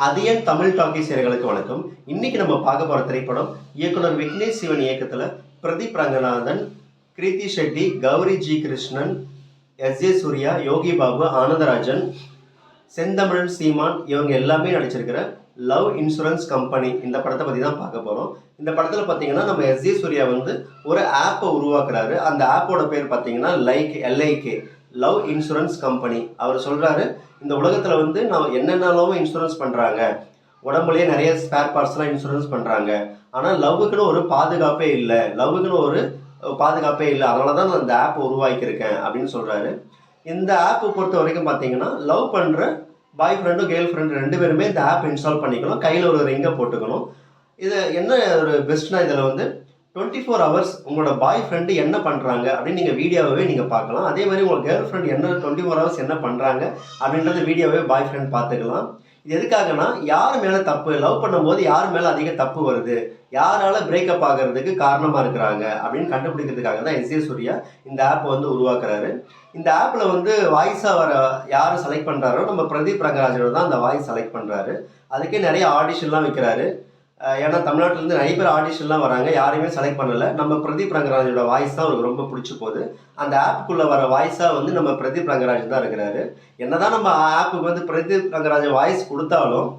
Athiyan Tamil talkies நேயர்களுக்கு வணக்கம். இன்னைக்கு நம்ம பார்க்க போற திரைப்படம் இயக்குனர் விக்னேஷ் சிவன் இயக்கத்துல பிரதீப் ரங்கநாதன், கிருத்தி ஷெட்டி, கௌரி ஜி கிருஷ்ணன், எஸ்.ஜே. சூர்யா, யோகி பாபு, ஆனந்தராஜன், செந்தமிழன் சீமான் இவங்க எல்லாமே நடிச்சிருக்கிற லவ் இன்சூரன்ஸ் கம்பெனி இந்த படத்தை பற்றி தான் பார்க்க போகிறோம். இந்த படத்தில் பார்த்தீங்கன்னா நம்ம எஸ்.ஜே. சூர்யா வந்து ஒரு ஆப்பை உருவாக்குறாரு. அந்த ஆப்போட பேர் பார்த்தீங்கன்னா LIK லவ் இன்சூரன்ஸ் கம்பெனி. அவர் சொல்கிறாரு, இந்த உலகத்தில் வந்து நான் என்னென்னலாம் இன்சூரன்ஸ் பண்ணுறாங்க, உடம்புலேயே நிறைய ஸ்பேர் பார்ட்ஸ்லாம் இன்சூரன்ஸ் பண்ணுறாங்க, ஆனால் லவ்வுக்குன்னு ஒரு பாதுகாப்பே இல்லை, அதனால தான் நான் இந்த ஆப்பை உருவாக்கியிருக்கேன் அப்படின்னு சொல்கிறாரு. இந்த ஆப்பை பொறுத்த வரைக்கும் பார்த்தீங்கன்னா லவ் பண்ணுற பாய் ஃப்ரெண்டும் கேர்ள் ஃப்ரெண்டு 2 பேருமே இந்த ஆப் இன்ஸ்டால் பண்ணிக்கணும், கையில் ஒரு ரிங்கை போட்டுக்கணும். இது என்ன ஒரு பெஸ்ட்னா, இதில் வந்து 24 ஹவர்ஸ் உங்களோட பாய் ஃப்ரெண்டு என்ன பண்ணுறாங்க அப்படின்னு நீங்கள் வீடியோவே நீங்கள் பார்க்கலாம். அதே மாதிரி உங்கள் கேர்ள் ஃப்ரெண்ட் 24 ஹவர்ஸ் என்ன பண்ணுறாங்க அப்படின்றத வீடியோவே பாய் ஃப்ரெண்ட் பார்த்துக்கலாம். இது எதுக்காகனா, யார் மேலே தப்பு, லவ் பண்ணும்போது யார் மேலே அதிக தப்பு வருது, யாரால பிரேக்கப் ஆகிறதுக்கு காரணமாக இருக்கிறாங்க அப்படின்னு கண்டுபிடிக்கிறதுக்காக தான் எஸ்.ஜே. சூர்யா இந்த ஆப்பை வந்து உருவாக்குறாரு. இந்த ஆப்பில் வந்து வாய்ஸாக வர யார் செலக்ட் பண்ணுறாரோ நம்ம பிரதீப் ரங்கராஜன் தான் அந்த வாய்ஸ் செலக்ட் பண்ணுறாரு. அதுக்கே நிறைய ஆடிஷன்லாம் வைக்கிறாரு. ஏன்னா தமிழ்நாட்டிலேருந்து நிறைய பேர் ஆடிஷன்லாம் வராங்க, யாரையுமே செலக்ட் பண்ணலை. நம்ம பிரதீப் ரங்கராஜனோட வாய்ஸ் தான் அவருக்கு ரொம்ப பிடிச்சி போகுது. அந்த ஆப்புக்குள்ளே வர வாய்ஸாக வந்து நம்ம பிரதீப் ரங்கராஜன் தான் இருக்கிறாரு. என்னதான் நம்ம ஆப்புக்கு வந்து பிரதீப் ரங்கராஜன் வாய்ஸ் கொடுத்தாலும்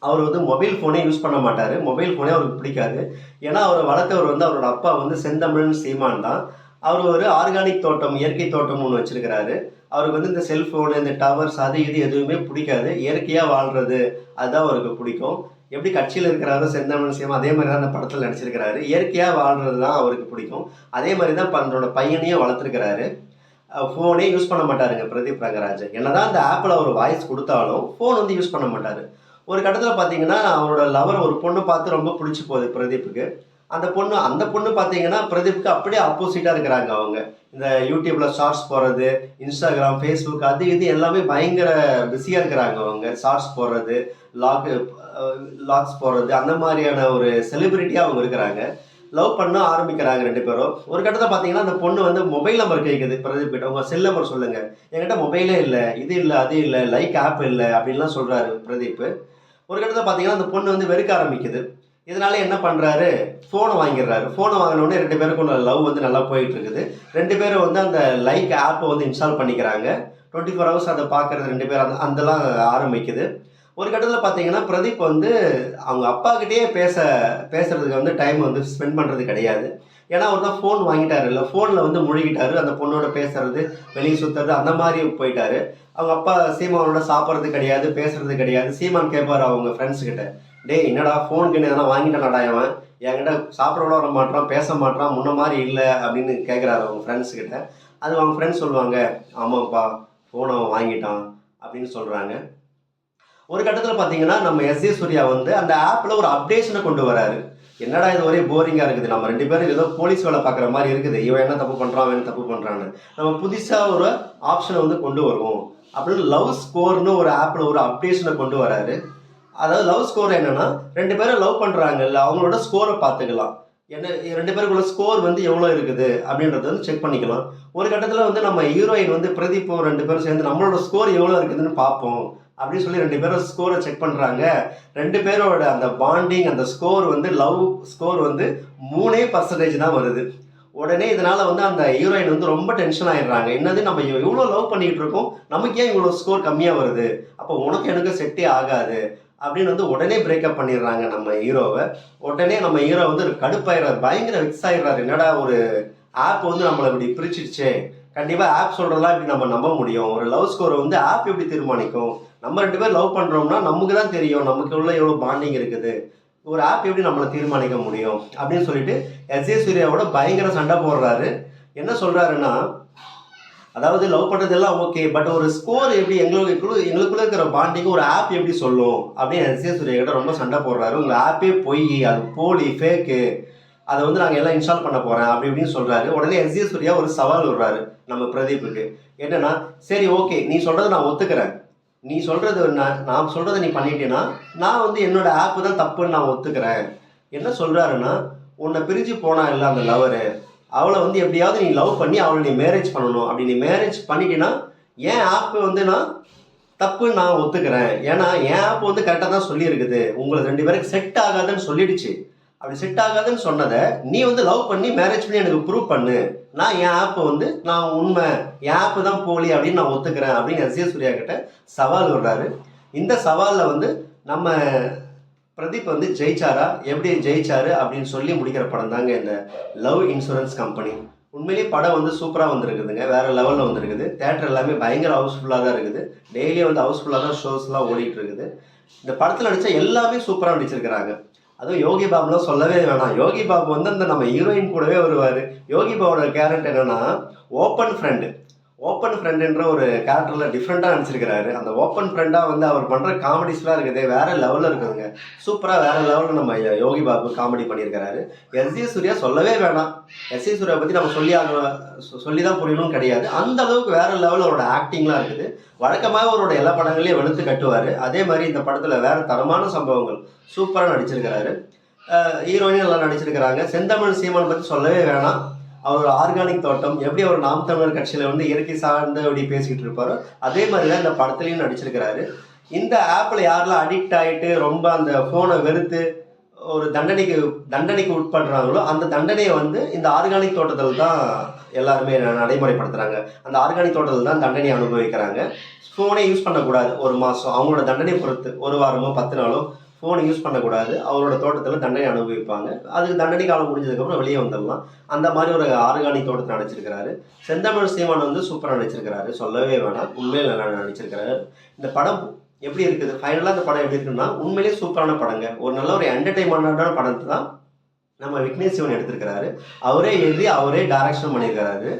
அவர் வந்து மொபைல் ஃபோனே யூஸ் பண்ண மாட்டார். மொபைல் ஃபோனே அவருக்கு பிடிக்காது. ஏன்னா அவரை வளர்த்தவர் வந்து அவரோட அப்பா வந்து செந்தமிழன் சீமான் தான். அவர் ஒரு ஆர்கானிக் தோட்டம், இயற்கை தோட்டம் ஒன்று வச்சிருக்கிறாரு. அவருக்கு வந்து இந்த செல்ஃபோனு, இந்த டவர்ஸ், அது இது எதுவுமே பிடிக்காது. இயற்கையாக வாழ்கிறது அதுதான் அவருக்கு பிடிக்கும். எப்படி கட்சியில் இருக்கிறாரோ செந்தமிழன் சீமான், அதே மாதிரி தான் அந்த படத்தில் நடிச்சிருக்கிறாரு. இயற்கையாக வாழ்கிறது தான் அவருக்கு பிடிக்கும். அதே மாதிரி தான் தன்னோட பையனையும் வளர்த்துருக்கிறாரு. ஃபோனே யூஸ் பண்ண மாட்டாருங்க பிரதீப் ரங்கராஜன். என்னதான் அந்த ஆப்பில் அவர் வாய்ஸ் கொடுத்தாலும் ஃபோன் வந்து யூஸ் பண்ண மாட்டார். ஒரு கட்டத்தில் பார்த்தீங்கன்னா அவரோட லவர் ஒரு பொண்ணு பார்த்து ரொம்ப பிடிச்சி போகுது பிரதீப்புக்கு. அந்த பொண்ணு பார்த்தீங்கன்னா பிரதீப்புக்கு அப்படியே ஆப்போசிட்டாக இருக்கிறாங்க. அவங்க இந்த யூடியூப்பில் ஷார்ட்ஸ் போடுறது, இன்ஸ்டாகிராம், ஃபேஸ்புக், அது இது எல்லாமே பயங்கர பிஸியாக இருக்கிறாங்க. அவங்க ஷார்ட்ஸ் போடுறது, லாக்ஸ் போடுறது, அந்த மாதிரியான ஒரு செலிபிரிட்டியாக அவங்க இருக்கிறாங்க. லவ் பண்ண ஆரம்பிக்கிறாங்க 2 பேரும். ஒரு கட்டத்தில் பார்த்தீங்கன்னா அந்த பொண்ணு வந்து மொபைல் நம்பர் கேட்குது பிரதீப் கிட்ட, உங்கள் செல் நம்பர் சொல்லுங்கள், என்கிட்ட மொபைலே இல்லை, இது இல்லை, அது இல்லை, லைக் ஆப் இல்லை அப்படின்லாம் சொல்கிறாரு பிரதீப். ஒரு கட்டத்தில் பார்த்தீங்கன்னா அந்த பொண்ணு வந்து வெறுக்க ஆரம்பிக்குது. இதனால என்ன பண்ணுறாரு, ஃபோனை வாங்கிடுறாரு. ஃபோனை வாங்கினோடனே 2 பேருக்கும் லவ் வந்து நல்லா போயிட்டு இருக்குது. 2 பேரும் வந்து அந்த லைக் ஆப்பை வந்து இன்ஸ்டால் பண்ணிக்கிறாங்க. 24 ஹவர்ஸ் அதை பார்க்குறது 2 பேர் அதெல்லாம் ஆரம்பிக்குது. ஒரு கட்டத்தில் பார்த்தீங்கன்னா பிரதீப் வந்து அவங்க அப்பாக்கிட்டேயே பேசுறதுக்கு வந்து டைம் வந்து ஸ்பெண்ட் பண்ணுறது கிடையாது. ஏன்னா அவர் தான் ஃபோன் வாங்கிட்டாரு, இல்லை ஃபோனில் வந்து முழுகிட்டாரு. அந்த பொண்ணோட பேசுறது, வெளியே சுற்றுறது, அந்த மாதிரி போயிட்டாரு. அவங்க அப்பா சீமானோட சாப்பிட்றது கிடையாது, பேசுறது கிடையாது. சீமான் கேட்பார் அவங்க ஃப்ரெண்ட்ஸுக்கிட்ட, டேய் என்னடா ஃபோனுக்குன்னு எதனா வாங்கிட்டானடா, அவன் என்கிட்ட சாப்பிட விட வர மாட்டான், பேச மாட்டான், முன்ன மாதிரி இல்லை அப்படின்னு கேட்குறாரு அவங்க ஃப்ரெண்ட்ஸுக்கிட்ட. அது அவங்க ஃப்ரெண்ட்ஸ் சொல்லுவாங்க, ஆமாப்பா ஃபோனை வாங்கிட்டான் அப்படின்னு சொல்கிறாங்க. ஒரு கட்டத்தில் பார்த்தீங்கன்னா நம்ம எஸ்.ஜே. சூர்யா வந்து அந்த ஆப்பில் ஒரு அப்டேஷனை கொண்டு வராரு. என்னடா இது ஒரே போரிங்காக இருக்குது, நம்ம 2 பேரும் ஏதோ போலீஸ் வேலை பார்க்குற மாதிரி இருக்குது, இவன் என்ன தப்பு பண்ணுறான், அவன் என்ன தப்பு பண்ணுறான்னு. நம்ம புதுசாக ஒரு ஆப்ஷனை வந்து கொண்டு வருவோம் அப்படின்னு லவ் ஸ்கோர்னு ஒரு ஆப்பில் ஒரு அப்டேஷனை கொண்டு வராரு. அதாவது லவ் ஸ்கோர் என்னன்னா, 2 பேரும் லவ் பண்ணுறாங்கல்ல, அவங்களோட ஸ்கோரை பார்த்துக்கலாம். என்ன 2 பேருக்குள்ள ஸ்கோர் வந்து எவ்வளோ இருக்குது அப்படின்றத வந்து செக் பண்ணிக்கலாம். ஒரு கட்டத்தில் வந்து நம்ம ஹீரோயின் வந்து பிரதீப்பும் 2 பேரும் சேர்ந்து நம்மளோட ஸ்கோர் எவ்வளோ இருக்குதுன்னு பார்ப்போம் அப்படின்னு சொல்லி 2 பேரும் ஸ்கோரை செக் பண்ணுறாங்க. 2 பேரோட அந்த பாண்டிங், அந்த ஸ்கோர் வந்து லவ் ஸ்கோர் வந்து 3% தான் வருது. உடனே இதனால் வந்து அந்த ஹீரோயின் வந்து ரொம்ப டென்ஷன் ஆகிடுறாங்க. என்னது, நம்ம இவ்வளோ லவ் பண்ணிகிட்டு இருக்கோம், நமக்கு ஏன் இவ்வளோ ஸ்கோர் கம்மியாக வருது, அப்போ உனக்கு எனக்கு செட்டே ஆகாது அப்படின்னு வந்து உடனே பிரேக்கப் பண்ணிடுறாங்க நம்ம ஹீரோவை. உடனே நம்ம ஹீரோ வந்து கடுப்பாயிடுறாரு, பயங்கர வெக்ஸ் ஆகிடுறாரு. என்னடா ஒரு ஆப் வந்து நம்மளை இப்படி பிரிச்சிடுச்சே, கண்டிப்பாக ஆப் சொல்கிறதெல்லாம் இப்படி நம்ம நம்ப முடியும், ஒரு லவ் ஸ்கோரை வந்து ஆப் எப்படி தீர்மானிக்கும், நம்ம 2 பேர் லவ் பண்ணுறோம்னா நமக்கு தான் தெரியும் நமக்கு உள்ள எவ்வளோ பாண்டிங் இருக்குது, ஒரு ஆப் எப்படி நம்மளை தீர்மானிக்க முடியும் அப்படின்னு சொல்லிட்டு எஸ்.ஜே. சூர்யாவோட பயங்கர சண்டை போடுறாரு. என்ன சொல்கிறாருன்னா, அதாவது லவ் பண்ணுறதெல்லாம் ஓகே, பட் ஒரு ஸ்கோர் எப்படி எங்களுக்குள்ள இருக்கிற பாண்டிங் ஒரு ஆப் எப்படி சொல்லும் அப்படின்னு எஸ்.ஜே. சூர்யா கிட்ட ரொம்ப சண்டை போடுறாரு. உங்கள் ஆப்பே பொய், அது போலி, ஃபேக்கு, அதை வந்து நாங்கள் எல்லாம் இன்ஸ்டால் பண்ண போகிறேன் அப்படி இப்படின்னு சொல்கிறாரு. உடனே எஸ்.ஜே. சூர்யா ஒரு சவால் விடுறாரு நம்ம பிரதீப்புக்கு. என்னன்னா, சரி ஓகே, நீ சொல்கிறத நான் ஒத்துக்கிறேன், நீ சொல்கிறது நான் சொல்கிறத நீ பண்ணிட்டேன்னா நான் வந்து என்னோட ஆப்பு தான் தப்புன்னு நான் ஒத்துக்கிறேன். என்ன சொல்கிறாருன்னா, உன்னை பிரிஞ்சு போனா இல்லை அந்த லவரு, அவளை வந்து எப்படியாவது நீ லவ் பண்ணி அவளை நீ மேரேஜ் பண்ணணும். அப்படி நீ மேரேஜ் பண்ணிட்டீங்கன்னா என் ஆப்பு வந்து நான் தப்புன்னு நான் ஒத்துக்கிறேன். ஏன்னா, என் ஆப் வந்து கரெக்ட்டா தான் சொல்லியிருக்குது. உங்களுக்கு 2 பேருக்கு செட் ஆகாதுன்னு சொல்லிடுச்சு. அப்படி செட் ஆகாதுன்னு சொன்னத, நீ வந்து லவ் பண்ணி, மேரேஜ் பண்ணி எனக்கு ப்ரூவ் பண்ணு. நான் என் ஆப் வந்து நான் உண்மை. என் ஆப் தான் போலி அப்படின்னு நான் ஒத்துக்கிறேன் அப்படின்னு எஸ். ஜே. சூர்யா கிட்ட சவால் விடுறாரு. இந்த சவால்ல வந்து நம்ம பிரதீப் வந்து ஜெயிச்சாரா? எப்படி ஜெயிச்சாரு அப்படின்னு சொல்லி முடிக்கிற படம் தாங்க இந்த லவ் இன்சூரன்ஸ் கம்பெனி. உண்மையிலேயே படம் வந்து சூப்பரா வந்திருக்குதுங்க. வேற லெவல்ல வந்திருக்குது. தியேட்டர் எல்லாமே பயங்கர ஹவுஸ்ஃபுல்லா தான் இருக்குது. டெய்லியும் வந்து ஹவுஸ்ஃபுல்லா தான் ஷோஸ்லாம் ஓடிட்டு இருக்குது. இந்த படத்துல நடிச்ச எல்லாமே சூப்பரா நடிச்சிருக்கிறாங்க. அதுவும் யோகி பாபுலாம் சொல்லவே வேணாம். யோகி பாபு வந்து அந்த நம்ம ஹீரோயின் கூடவே வருவாரு. யோகி பாபுவோட கேரக்டர் என்னன்னா, ஓப்பன் ஃப்ரெண்ட். ஓப்பன் ஃப்ரெண்டுன்ற ஒரு கேரக்டர்ல டிஃப்ரெண்டா நடிச்சிருக்கிறாரு. அந்த ஓப்பன் ஃப்ரெண்டா வந்து அவர் பண்ற காமெடிஸ்லாம் இருக்குது வேற லெவல்ல இருக்குதுங்க. சூப்பரா வேற லெவல்ல நம்ம யோகி பாபு காமெடி பண்ணியிருக்கிறாரு. எஸ். ஜே. சூர்யா சொல்லவே வேணாம். எஸ். ஜே. சூர்யா பத்தி நம்ம சொல்லி தான் புரியணும்னு கிடையாது. அந்த அளவுக்கு வேற லெவல் அவரோட ஆக்டிங்லாம் இருக்குது. வழக்கமாக அவரோட எல்லா படங்களையும் வெளுத்து கட்டுவாரு. அதே மாதிரி இந்த படத்துல வேற தரமான சம்பவங்கள் சூப்பரா நடிச்சிருக்கிறாரு. ஹீரோயின் நல்லா நடிச்சிருக்கிறாங்க. செந்தமிழ் சீமான் பத்தி சொல்லவே வேணாம். அவர் ஆர்கானிக் தோட்டம் எப்படி அவர் நாம் தமிழர் கட்சியில வந்து இயற்கை சார்ந்து அப்படி பேசிக்கிட்டு இருப்பாரோ அதே மாதிரி தான் இந்த படத்துலையும் நடிச்சிருக்கிறாரு. இந்த ஆப்ல யாரெல்லாம் அடிக்ட் ஆகிட்டு ரொம்ப அந்த ஃபோனை வெறுத்து ஒரு தண்டனைக்கு உட்படுறாங்களோ அந்த தண்டனையை வந்து இந்த ஆர்கானிக் தோட்டத்தில் தான் எல்லாருமே நடைமுறைப்படுத்துறாங்க. அந்த ஆர்கானிக் தோட்டத்தில் தான் தண்டனையை அனுபவிக்கிறாங்க. ஃபோனே யூஸ் பண்ணக்கூடாது ஒரு மாதம். அவங்களோட தண்டனை பொறுத்து 1 வாரமோ 10 நாளோ ஃபோனை யூஸ் பண்ணக்கூடாது. அவரோட தோட்டத்தில் தண்டனை அனுபவிப்பாங்க. அதுக்கு தண்டனை காலம் முடிஞ்சதுக்கப்புறம் வெளியே வந்துடலாம். அந்த மாதிரி ஒரு ஆர்கானிக் தோட்டத்தை நடிச்சிருக்கிறாரு. செந்தமிழ் சீமான் வந்து சூப்பராக நடிச்சிருக்கிறாரு. சொல்லவே வேணாம். உண்மையில் நல்லா நடிச்சிருக்கிறாரு. இந்த படம் எப்படி இருக்குது? ஃபைனலாக இந்த படம் எப்படி இருக்குன்னா உண்மையிலேயே சூப்பரான படங்க. ஒரு நல்ல ஒரு என்டர்டைன்மெண்டான படத்தை தான் நம்ம விக்னேஷ் சிவன் எடுத்திருக்கிறாரு. அவரே எழுதி அவரே டைரக்ஷன் பண்ணியிருக்கிறாரு.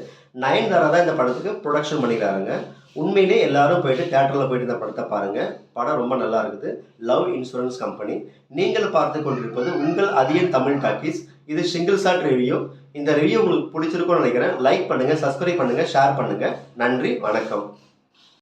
நயன்தாரா தான் இந்த படத்துக்கு ப்ரொடக்ஷன் பண்ணிக்கிறாருங்க. உண்மையிலே எல்லாரும் போயிட்டு தியேட்டரில் போயிட்டு இந்த படத்தை பாருங்கள். படம் ரொம்ப நல்லா இருக்குது. Love insurance company. நீங்கள் பார்த்து கொண்டிருப்பது உங்கள் அதியன் தமிழ் டாக்கீஸ். இது சிங்கிள் ஷாட் ரிவ்யூ. இந்த ரிவ்யூ உங்களுக்கு பிடிச்சிருக்கும்னு நினைக்கிறேன். லைக் பண்ணுங்கள், சப்ஸ்கிரைப் பண்ணுங்கள், ஷேர் பண்ணுங்கள். நன்றி, வணக்கம்.